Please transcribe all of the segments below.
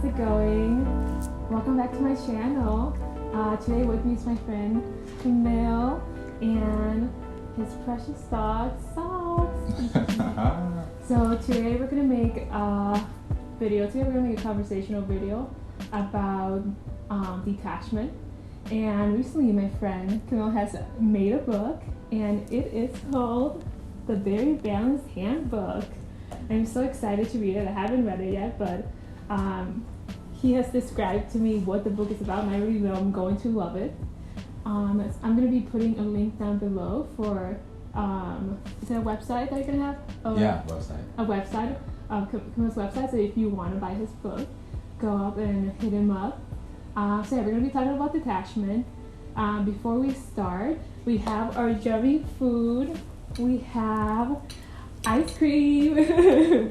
how's it going? Welcome back to my channel. Today with me is my friend Kamal and his precious dog, Socks. So today we're gonna make a video. Today we're gonna make a conversational video about detachment. And recently my friend Kamal has made a book, and it is called The Very Balanced Handbook. I'm so excited to read it. I haven't read it yet, but he has described to me what the book is about, and I really know I'm going to love it. I'm going to be putting a link down below for, is it a website that you're going to have? Website. A website, Kamal's website, so if you want to buy his book, go up and hit him up. So yeah, we're going to be talking about detachment. Before we start, we have our yummy food. We have ice cream.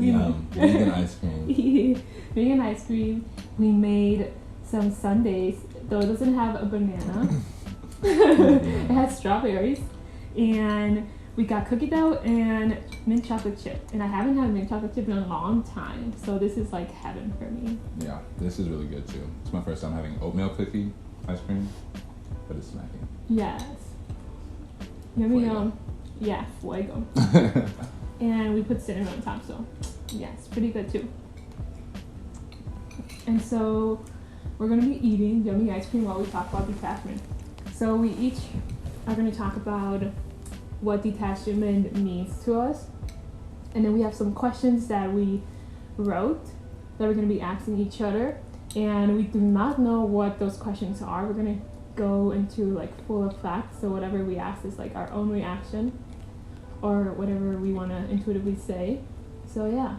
Yum. Vegan ice cream. Vegan ice cream. We made some sundaes, though it doesn't have a banana. It has strawberries. And we got cookie dough and mint chocolate chip. And I haven't had mint chocolate chip in a long time, so this is like heaven for me. Yeah, this is really good too. It's my first time having oatmeal cookie ice cream, but it's smacking. Yes. Yummy yum. Yeah, fuego. And we put cinnamon on top, so yeah, it's pretty good too. And so we're gonna be eating yummy ice cream while we talk about detachment. So we each are gonna talk about what detachment means to us, and then we have some questions that we wrote that we're gonna be asking each other, and we do not know what those questions are. We're gonna go into like full effect, so whatever we ask is like our own reaction or whatever we want to intuitively say. So yeah.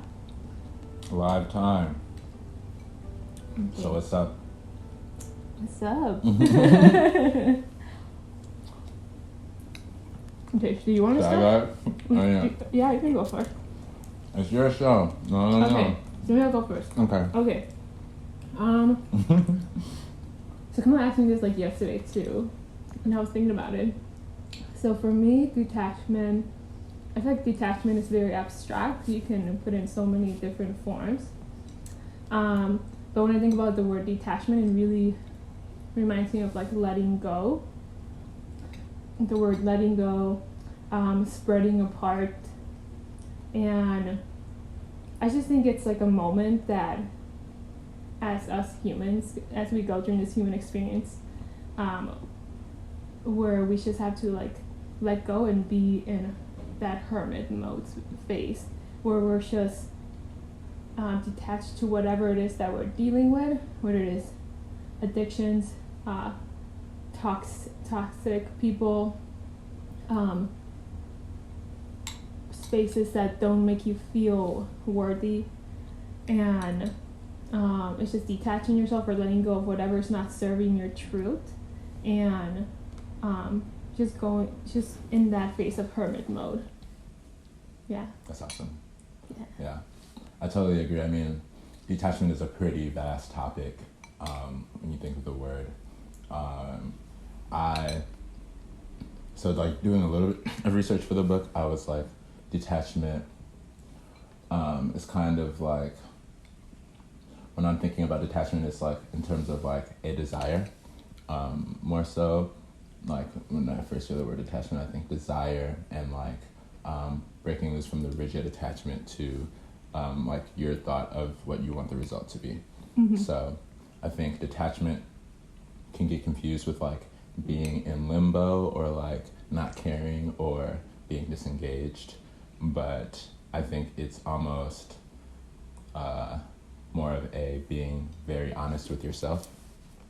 Live time. Okay. So what's up? What's up? Okay, do you want to Should I start? go? Oh, yeah. Yeah, you can go first. It's your show. No. Okay, so maybe I'll go first. Okay. Okay. So Kamal asked me this like yesterday too, and I was thinking about it. So for me, detachment, I feel like detachment is very abstract. You can put in so many different forms. But when I think about the word detachment, it really reminds me of like letting go. The word letting go, spreading apart, and I just think it's like a moment that as us humans, as we go during this human experience, where we just have to like let go and be in that hermit mode phase, where we're just detached to whatever it is that we're dealing with, whether it is addictions, toxic people, spaces that don't make you feel worthy, and it's just detaching yourself or letting go of whatever is not serving your truth, and just in that phase of hermit mode. Yeah. That's awesome. Yeah. I totally agree. I mean, detachment is a pretty vast topic when you think of the word. So like doing a little bit of research for the book, I was like, detachment is kind of like, when I'm thinking about detachment, it's like in terms of like a desire, more so. Like when I first hear the word attachment, I think desire and like breaking loose from the rigid attachment to like your thought of what you want the result to be. Mm-hmm. So I think detachment can get confused with like being in limbo or like not caring or being disengaged, but I think it's almost more of a being very honest with yourself,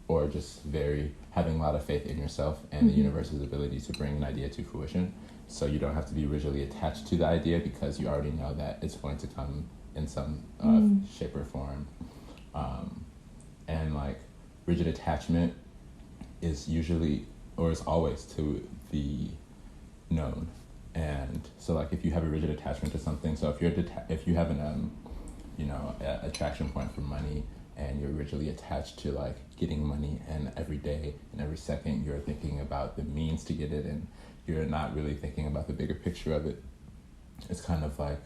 or just having a lot of faith in yourself and the universe's ability to bring an idea to fruition. So you don't have to be rigidly attached to the idea because you already know that it's going to come in some shape or form. And like rigid attachment is usually, or is always, to the known. And so like if you have a rigid attachment to something, so if you have an attraction point for money, and you're rigidly attached to like getting money, and every day and every second you're thinking about the means to get it, and you're not really thinking about the bigger picture of it, it's kind of like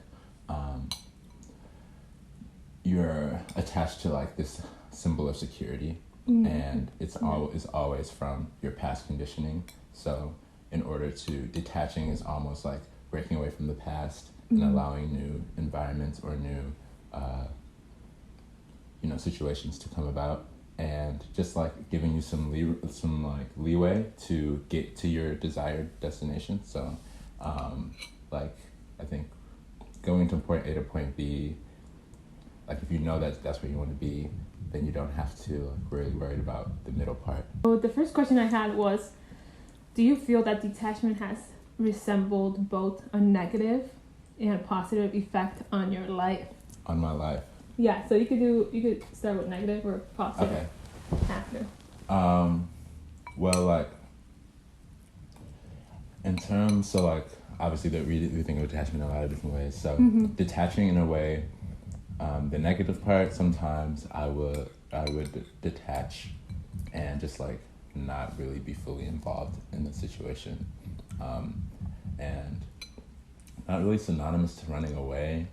you're attached to like this symbol of security, and it's always from your past conditioning. So in order to, detaching is almost like breaking away from the past and allowing new environments or new situations to come about, and just like giving you some leeway to get to your desired destination. So I think going to point A to point B, like if you know that that's where you want to be, then you don't have to really worry about the middle part. So the first question I had was, do you feel that detachment has resembled both a negative and a positive effect on your life? On my life. Yeah, so you could start with negative or positive. Okay. After. Well, like in terms, so like obviously we think of detachment in a lot of different ways. So detaching in a way, the negative part, sometimes I would detach and just like not really be fully involved in the situation, and not really synonymous to running away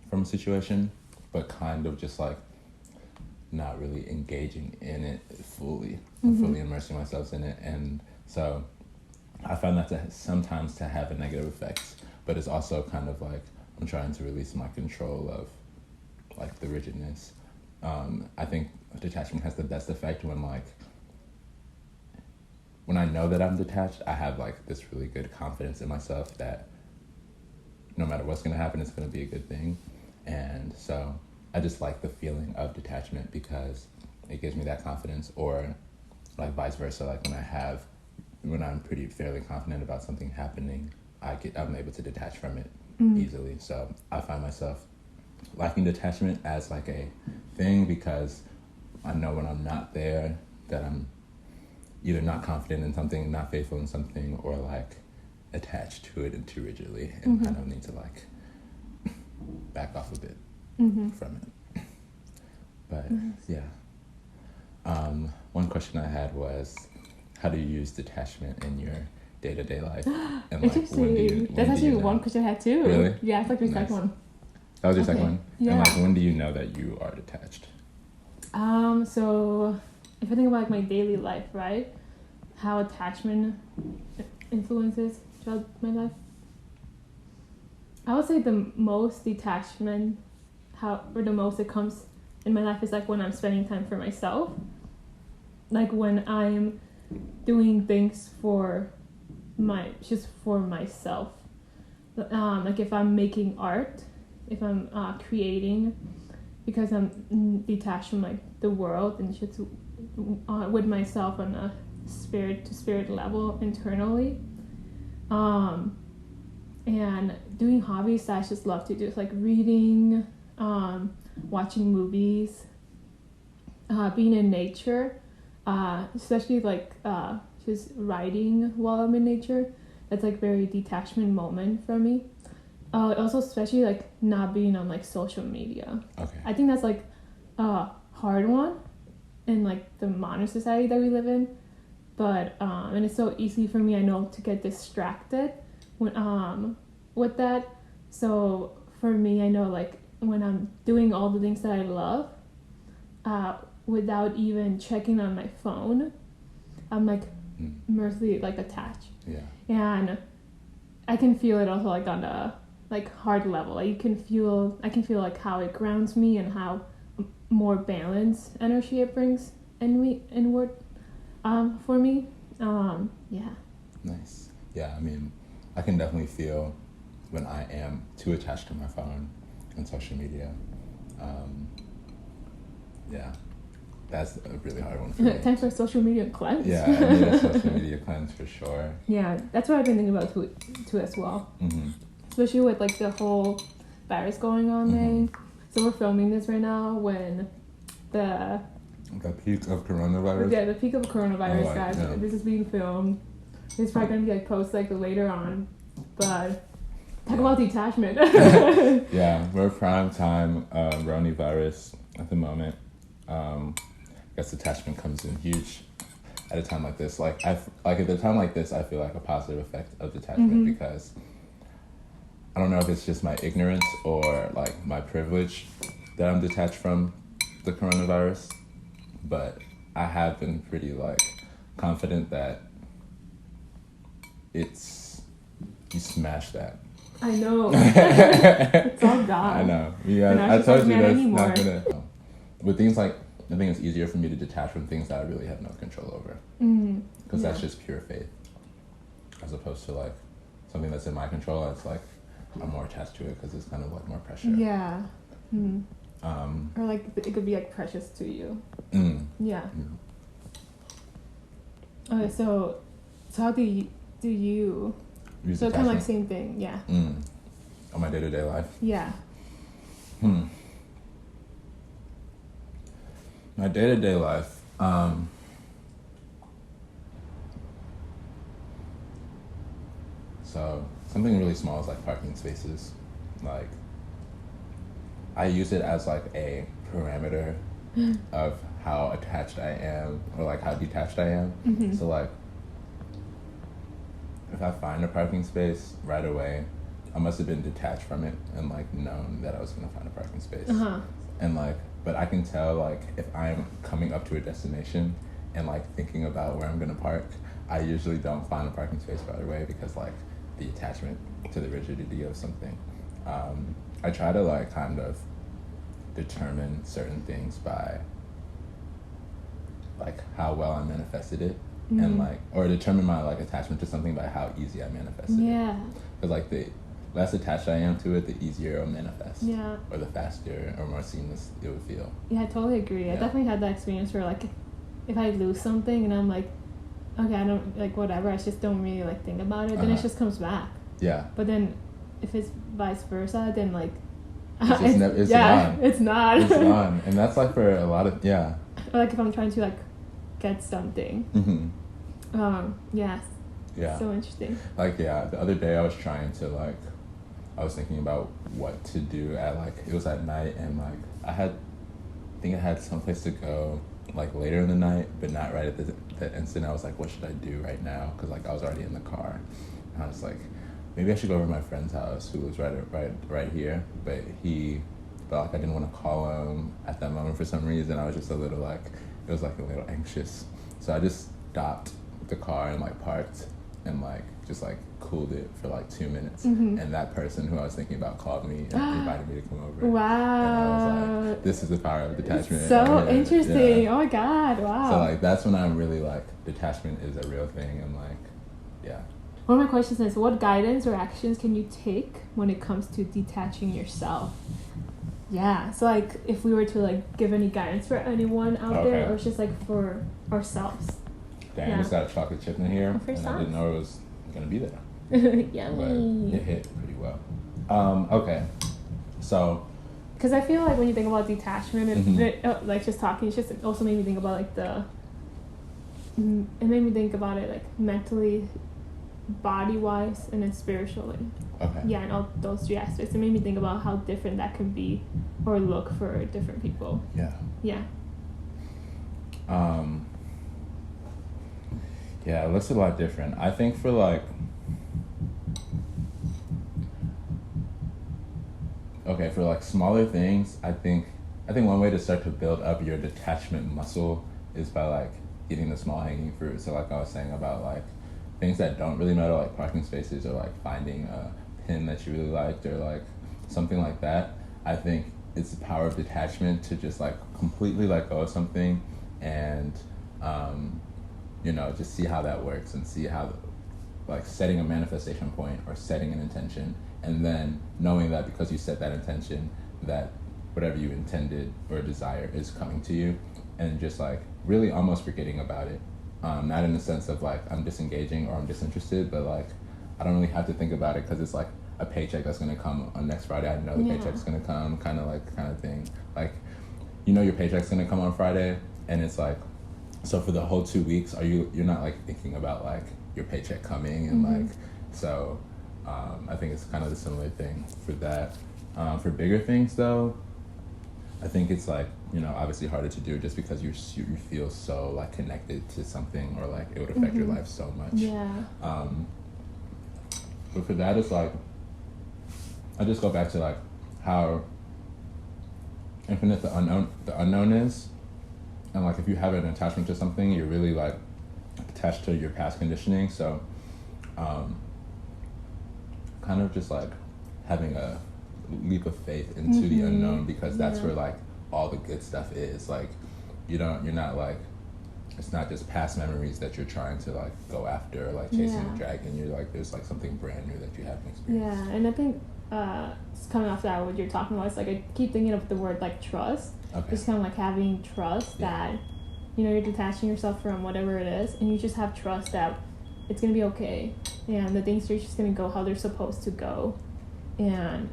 from a situation, but kind of just like not really engaging in it fully, fully immersing myself in it. And so I find that sometimes to have a negative effect, but it's also kind of like I'm trying to release my control of like the rigidness. I think detachment has the best effect when I know that I'm detached, I have like this really good confidence in myself that no matter what's going to happen, it's going to be a good thing. And so I just like the feeling of detachment because it gives me that confidence, or like vice versa. Like when I'm fairly confident about something happening, I'm able to detach from it easily. So I find myself liking detachment as like a thing because I know when I'm not there that I'm either not confident in something, not faithful in something, or like attached to it and too rigidly, and kind of need to like back off a bit from it. But yeah. One question I had was, how do you use detachment in your day-to-day life? And like, interesting. That's actually one question I had too. Really? Yeah, it's like your second one. That was your second one? Yeah. And like, when do you know that you are detached? So if I think about like my daily life, right? How attachment influences throughout my life. I would say the most detachment, the most it comes in my life is like when I'm spending time for myself. Like when I'm doing things for myself. Like if I'm making art, if I'm creating, because I'm detached from like the world and just with myself on a spirit to spirit level internally. And doing hobbies that I just love to do. It's like reading, watching movies, being in nature, especially like just writing while I'm in nature. That's like very detachment moment for me. Also, especially like not being on like social media. Okay. I think that's like a hard one in like the modern society that we live in. But and it's so easy for me, I know, to get distracted when with that. So for me, I know like when I'm doing all the things that I love, without even checking on my phone, I'm like mercifully like attached. Yeah. And I can feel it also like on a like heart level. Like I can feel like how it grounds me and how more balanced energy it brings inward for me. Yeah. Nice. Yeah, I mean, I can definitely feel when I am too attached to my phone and social media. Yeah, that's a really hard one for me. Time for a social media cleanse. Yeah, I need a social media cleanse for sure. Yeah, that's what I've been thinking about too as well. Especially with like the whole virus going on there. So we're filming this right now when the peak of coronavirus? Yeah, the peak of coronavirus, guys. Yeah. This is being filmed. It's probably going to be like posted like later on. But talk about detachment. Yeah, we're prime time Roni virus at the moment. I guess detachment comes in huge at a time like this. Like at a time like this, I feel like a positive effect of detachment because I don't know if it's just my ignorance or like my privilege that I'm detached from the coronavirus, but I have been pretty like confident that you smash that. I know. It's all gone. I know. Yeah, I told you that's not gonna. With things like, I think it's easier for me to detach from things that I really have no control over. Because that's just pure faith, as opposed to like something that's in my control. It's like I'm more attached to it because it's kind of like more pressure. Yeah. Or like it could be like precious to you. Yeah. Okay, so how do you use so kind of like same thing, yeah. On my day-to-day life. Yeah. My day-to-day life. So something really small is like parking spaces. Like I use it as like a parameter of how attached I am or like how detached I am. So like if I find a parking space right away, I must have been detached from it and like known that I was gonna find a parking space. And like, but I can tell like if I'm coming up to a destination and like thinking about where I'm gonna park, I usually don't find a parking space right away because like the attachment to the rigidity of something. I try to like kind of determine certain things by like how well I manifested it. And like, or determine my like attachment to something by how easy I manifested it. Because like the less attached I am to it, the easier it'll manifest. Or the faster or more seamless it would feel. Yeah, I totally agree. I definitely had that experience where like if I lose something and I'm like, okay, I don't like whatever, I just don't really like think about it, then it just comes back. But then if it's vice versa, then like it's gone. It's not. It's gone. And that's like for a lot of Or like if I'm trying to like get something. Yes. Yeah. So interesting. Like the other day I was trying to like, I was thinking about what to do at like, it was at night and like I think I had someplace to go like later in the night, but not right at the instant. I was like, what should I do right now? Because like I was already in the car. And I was like, maybe I should go over to my friend's house who was right here. But like I didn't want to call him at that moment for some reason. I was just a little like, it was like a little anxious. So I just stopped the car and like parked and like just like cooled it for like 2 minutes. And that person who I was thinking about called me and invited me to come over. Wow. And I was like, this is the power of detachment. So interesting. Yeah. Oh my God. Wow. So like that's when I'm really like, detachment is a real thing and like, yeah. One of my questions is, what guidance or actions can you take when it comes to detaching yourself? Yeah, so like if we were to like give any guidance for anyone out there, or it's just like for ourselves. Dang, I just got a chocolate chip in here, and I didn't know it was gonna be there. Yummy. But it hit pretty well. Okay, so. Because I feel like when you think about detachment, and like just talking, it also made me think about like it made me think about it like mentally, body-wise, and then spiritually. Yeah, and all those three aspects. It made me think about how different that can be or look for different people. Yeah. Yeah, it looks a lot different. I think for like, for like smaller things, I think one way to start to build up your detachment muscle is by like eating the small hanging fruit. So like I was saying about like things that don't really matter, like parking spaces or like finding a pin that you really liked or like something like that. I think it's the power of detachment to just like completely let go of something and just see how that works and see how like setting a manifestation point or setting an intention and then knowing that because you set that intention that whatever you intended or desire is coming to you and just like really almost forgetting about it. Not in the sense of like I'm disengaging or I'm disinterested, but like I don't really have to think about it because it's like a paycheck that's gonna come on next Friday. I know the paycheck's gonna come, kind of thing. Like, your paycheck's gonna come on Friday, and it's like, so for the whole 2 weeks, you're not like thinking about like your paycheck coming and like, so I think it's kind of the similar thing for that. For bigger things though, I think it's like, obviously harder to do just because you feel so like connected to something or like it would affect your life so much. But for that, it's like, I just go back to like how infinite the unknown is, and like if you have an attachment to something, you're really like attached to your past conditioning. So, kind of just like having a leap of faith into the unknown, because that's where like all the good stuff is. Like you're not like, it's not just past memories that you're trying to like go after, like chasing the dragon. You're like, there's like something brand new that you haven't experienced. Yeah, and I think coming off that, what you're talking about, it's like I keep thinking of the word like trust. Okay. Just kind of like having trust that, you know, you're detaching yourself from whatever it is, and you just have trust that it's gonna be okay, and the things are just gonna go how they're supposed to go, and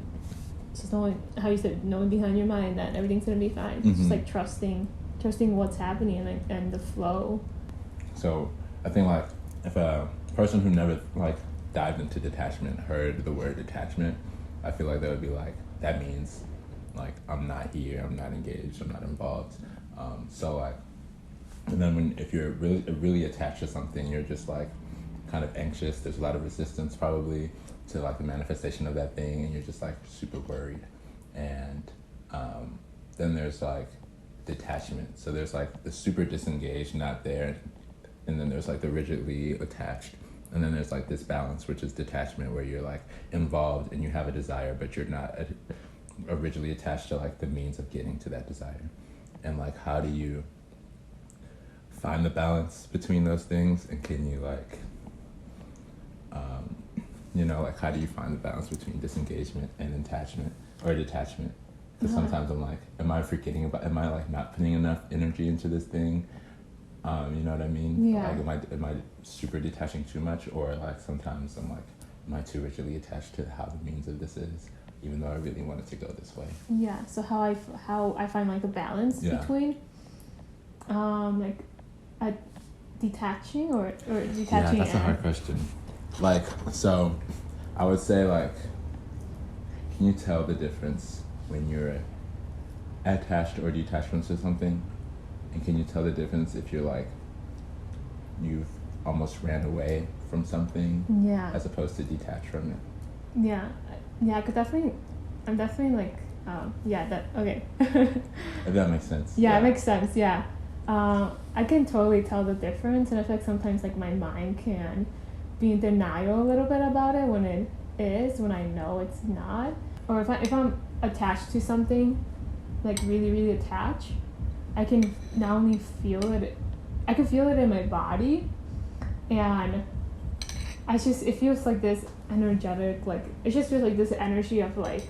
just knowing, how you said, knowing behind your mind that everything's gonna be fine. It's just like trusting what's happening and the flow. So I think like if a person who never like dived into detachment heard the word detachment, I feel like they would be like, that means like I'm not here, I'm not engaged, I'm not involved. So like, and then if you're really attached to something, you're just like kind of anxious. There's a lot of resistance probably to like the manifestation of that thing, and you're just like super worried. And then there's like detachment. So there's like the super disengaged, not there, and then there's like the rigidly attached, and then there's like this balance, which is detachment, where you're like involved and you have a desire, but you're not rigidly attached to like the means of getting to that desire. And like, how do you find the balance between those things? And can you like you know, like how do you find the balance between disengagement and attachment or detachment? Because sometimes I'm like, am I like not putting enough energy into this thing? You know what I mean? Yeah. Like, am I super detaching too much? Or like sometimes I'm like, am I too rigidly attached to how the means of this is, even though I really want it to go this way? Yeah. So how I find like a balance between, like, detaching or detaching. Yeah, that's a hard question. Like, so I would say like, can you tell the difference when you're attached or detached from something? And can you tell the difference if you're like, you've almost ran away from something, as opposed to detached from it? Yeah, I'm definitely like, okay. If that makes sense. Yeah, it makes sense, yeah. I can totally tell the difference, and I feel like sometimes like my mind can be in denial a little bit about it when it is, when I know it's not. Or if I'm attached to something, like really, really attached, I can not only feel it, I can feel it in my body, and it feels like this energetic, like, it just feels like this energy of like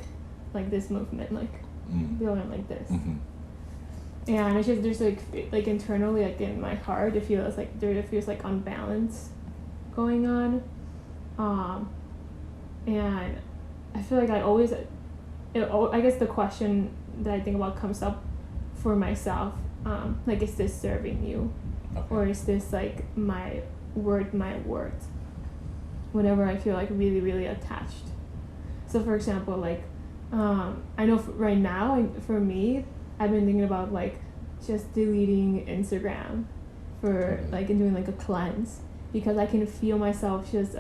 this movement, like feeling like this. And it's just, there's like internally, like in my heart, it feels like unbalance going on. And I feel like I guess the question that I think about comes up for myself, like, is this serving you? Okay. Or is this like my worth? Whenever I feel like really, really attached. So for example, like, I know right now, for me, I've been thinking about like just deleting Instagram for like, and doing like a cleanse, because I can feel myself just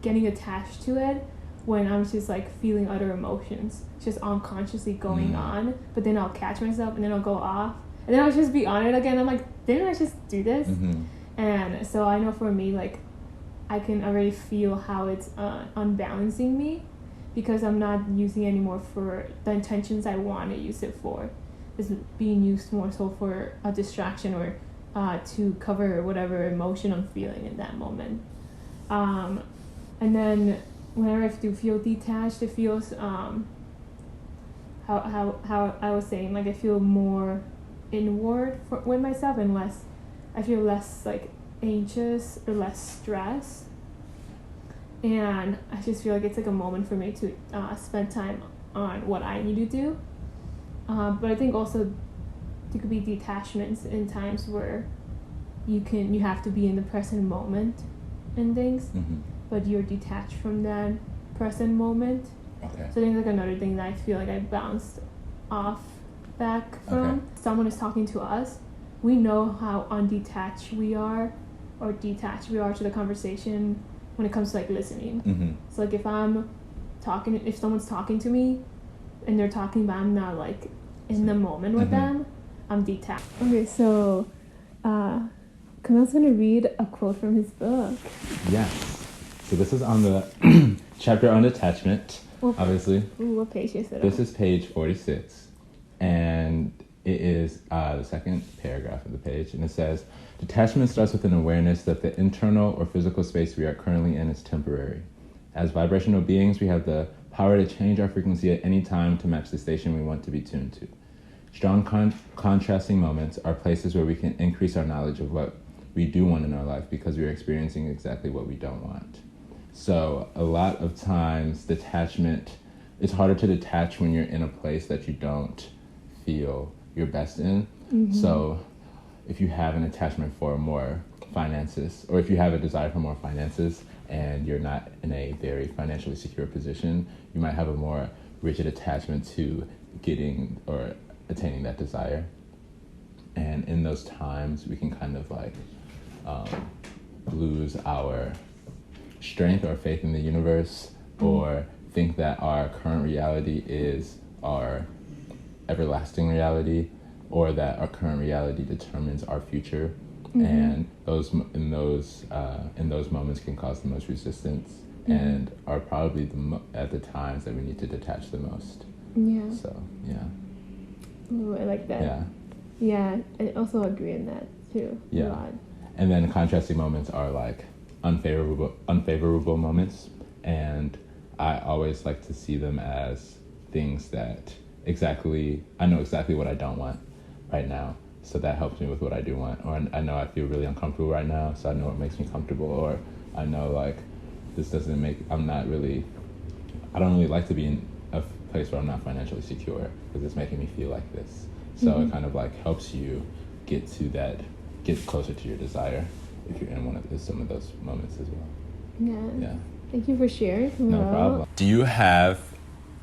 getting attached to it when I'm just like feeling other emotions just unconsciously going on, but then I'll catch myself and then I'll go off and then I'll just be on it again. I'm like, didn't I just do this? And so I know for me, like, I can already feel how it's unbalancing me, because I'm not using it anymore for the intentions I want to use it for. It's being used more so for a distraction or to cover whatever emotion I'm feeling in that moment. And then whenever I do feel detached, it feels how I was saying, like, I feel more inward with myself, and I feel less like anxious or less stressed. And I just feel like it's like a moment for me to spend time on what I need to do. But I think also there could be detachments in times where you have to be in the present moment and things, but you're detached from that present moment. Okay. So I think like another thing that I feel like I bounced off back from. Okay. Someone is talking to us, we know how undetached we are or detached we are to the conversation when it comes to like listening. So like if someone's talking to me and they're talking but I'm not like in the moment with them, I'm detached. Okay, so Kamal's gonna read a quote from his book. Yes. So this is on the chapter on detachment, obviously. Ooh, what page is it on? This is page 46, and it is the second paragraph of the page, and it says, detachment starts with an awareness that the internal or physical space we are currently in is temporary. As vibrational beings, we have the power to change our frequency at any time to match the station we want to be tuned to. Strong contrasting moments are places where we can increase our knowledge of what we do want in our life because we are experiencing exactly what we don't want. So a lot of times detachment, it's harder to detach when you're in a place that you don't feel your best in. So if you have an attachment for more finances, or if you have a desire for more finances and you're not in a very financially secure position, you might have a more rigid attachment to getting or attaining that desire. And in those times, we can kind of like lose our strength or faith in the universe, or think that our current reality is our everlasting reality, or that our current reality determines our future. And in those moments can cause the most resistance, and are probably at the times that we need to detach the most. Yeah. So yeah. Ooh, I like that. Yeah. Yeah, I also agree in that too. Yeah. A lot. And then contrasting moments are like unfavorable moments, and I always like to see them as things that I know exactly what I don't want right now, so that helps me with what I do want. Or I know I feel really uncomfortable right now, so I know what makes me comfortable. Or I know like I don't really like to be in a place where I'm not financially secure because it's making me feel like this. So it kind of like helps you get closer to your desire if you're in some of those moments as well. Yeah. Thank you for sharing. No problem. Do you have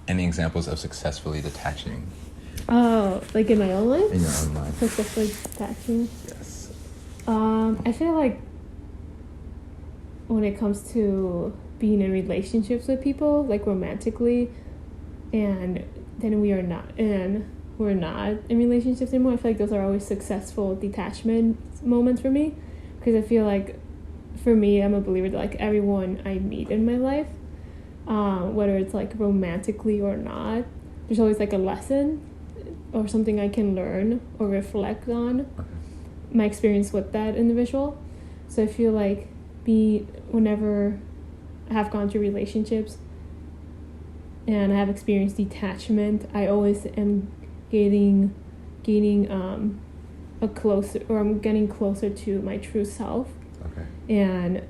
any examples of successfully detaching? Oh, like in my own life? In your own life. Successfully detaching? Yes. I feel like when it comes to being in relationships with people, like romantically, and then we're not in relationships anymore, I feel like those are always successful detachment moments for me, because I feel like for me, I'm a believer that like everyone I meet in my life, whether it's like romantically or not, there's always like a lesson or something I can learn or reflect on my experience with that individual. So I feel like whenever I have gone through relationships and I have experienced detachment, I always am I'm getting closer to my true self. And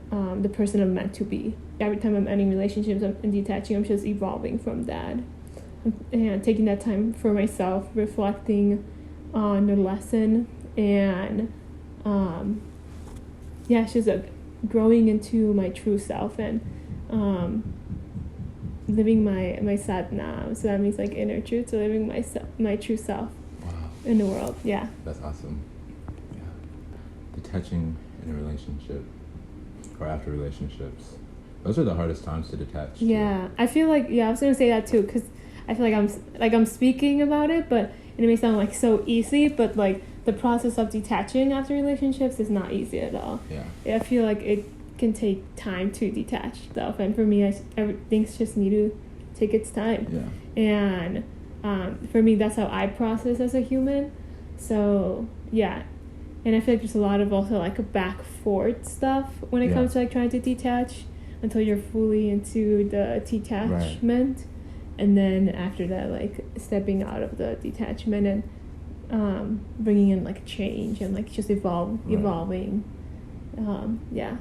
the person I'm meant to be. Every time I'm ending relationships and detaching, I'm just evolving from that. And taking that time for myself, reflecting on the lesson, and it's just growing into my true self and living my sadhana. So that means like inner truth, so living my true self in the world. Yeah. That's awesome. Yeah. Detaching in a relationship or after relationships, those are the hardest times to detach. Yeah, I feel like I was gonna say that too, because I feel like I'm speaking about it, but it may sound like so easy, but like the process of detaching after relationships is not easy at all. Yeah, I feel like it can take time to detach stuff, and for me, things just need to take its time. And for me, that's how I process as a human. So yeah. And I feel like there's a lot of also like a back forth stuff when it comes to like trying to detach until you're fully into the detachment. Right. And then after that, like stepping out of the detachment and bringing in like change and like just evolving. Yeah.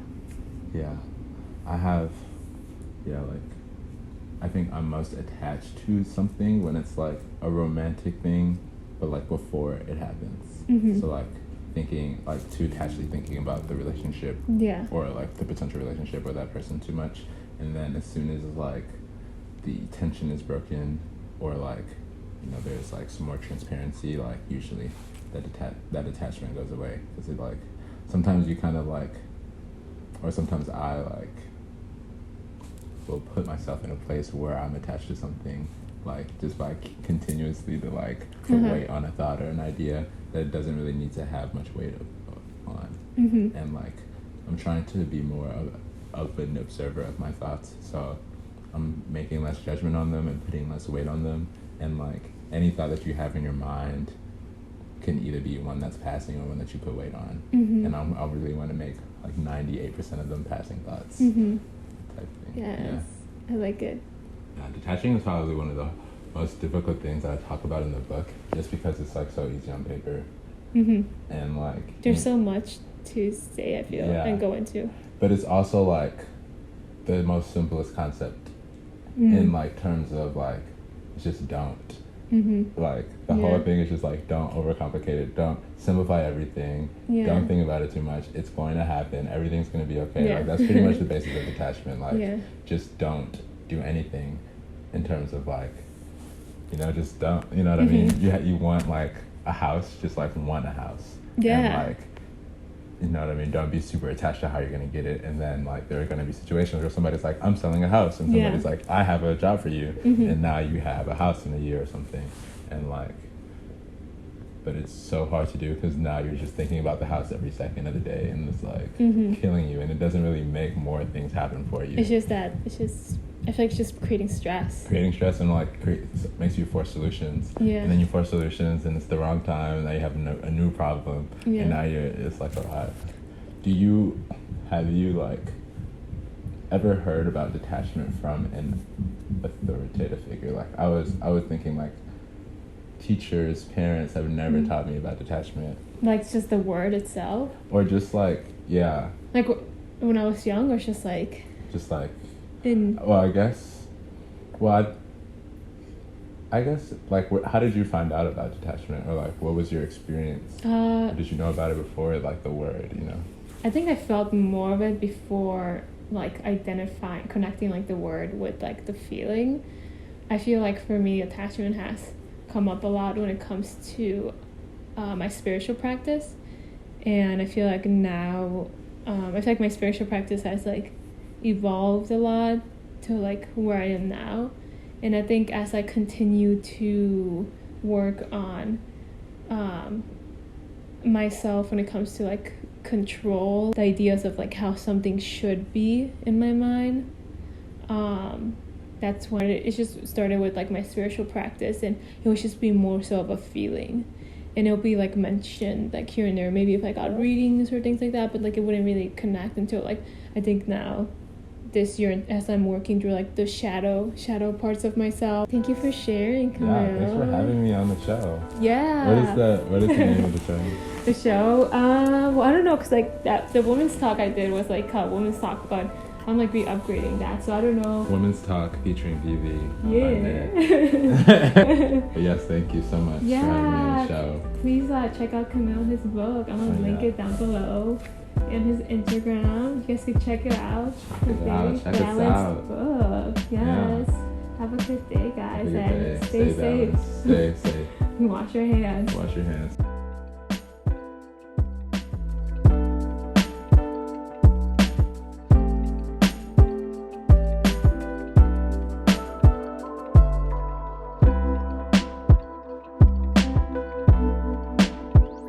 I think I'm most attached to something when it's like a romantic thing, but like before it happens. So like too attachedly thinking about the relationship, or like the potential relationship or that person too much, and then as soon as like the tension is broken, or like there's like some more transparency, like usually that attachment goes away, because it like sometimes you kind of like, or sometimes I like will put myself in a place where I'm attached to something like just by continuously to like put weight on a thought or an idea that it doesn't really need to have much weight on. And like I'm trying to be more of an observer of my thoughts, so I'm making less judgment on them and putting less weight on them. And like any thought that you have in your mind can either be one that's passing or one that you put weight on. And I really want to make like 98% of them passing thoughts type thing. Yes, I like it. Yeah, detaching is probably one of the most difficult things that I talk about in the book, just because it's like so easy on paper. And like there's so much to say, I feel, and go into. But it's also like the most simplest concept in like terms of like it's just don't. Like the whole thing is just like don't overcomplicate it, don't simplify everything, don't think about it too much, it's going to happen, everything's going to be okay. Like that's pretty much the basis of detachment. Like just don't do anything in terms of like, you know, just don't, you know what I mean? You want like a house, just like want a house. And like, you know what I mean? Don't be super attached to how you're going to get it. And then like there are going to be situations where somebody's like, I'm selling a house, and somebody's like, I have a job for you, and now you have a house in a year or something. And like, but it's so hard to do because now you're just thinking about the house every second of the day, and it's like killing you, and it doesn't really make more things happen for you. It's just that I feel like it's just creating stress and like makes you force solutions, and then you force solutions and it's the wrong time, and now you have a new problem, and now it's like a lot. Have you like ever heard about detachment from an authoritative figure? Like I was thinking like teachers, parents have never taught me about detachment. Like just the word itself, or just like like when I was young, or just like I guess like how did you find out about detachment, or like what was your experience? Did you know about it before like the word, you know? I think I felt more of it before like connecting like the word with like the feeling. I feel like for me attachment has come up a lot when it comes to my spiritual practice, and I feel like now I feel like my spiritual practice has like evolved a lot to like where I am now. And I think as I continue to work on myself when it comes to like control, the ideas of like how something should be in my mind, that's when it just started with like my spiritual practice, and it was just be more so of a feeling, and it'll be like mentioned like here and there, maybe if I got readings or things like that, but like it wouldn't really connect until like I think now this year as I'm working through like the shadow parts of myself. Thank you for sharing, Kamal. Yeah, thanks for having me on the show. Yeah. What is the name of the show? The show? Well, I don't know, because like the women's talk I did was like women's talk, but I'm like re-upgrading that, so I don't know. Women's Talk featuring Vivi. Yeah. But yes, thank you so much for having me on the show. Please check out Kamal, his book. I'm gonna link it down below. And his Instagram. You guys can check it out. Check us out. Book. Yes. Yeah. Have a good day, guys. Have a good day. Stay safe. Stay safe. Wash your hands. Wash your hands.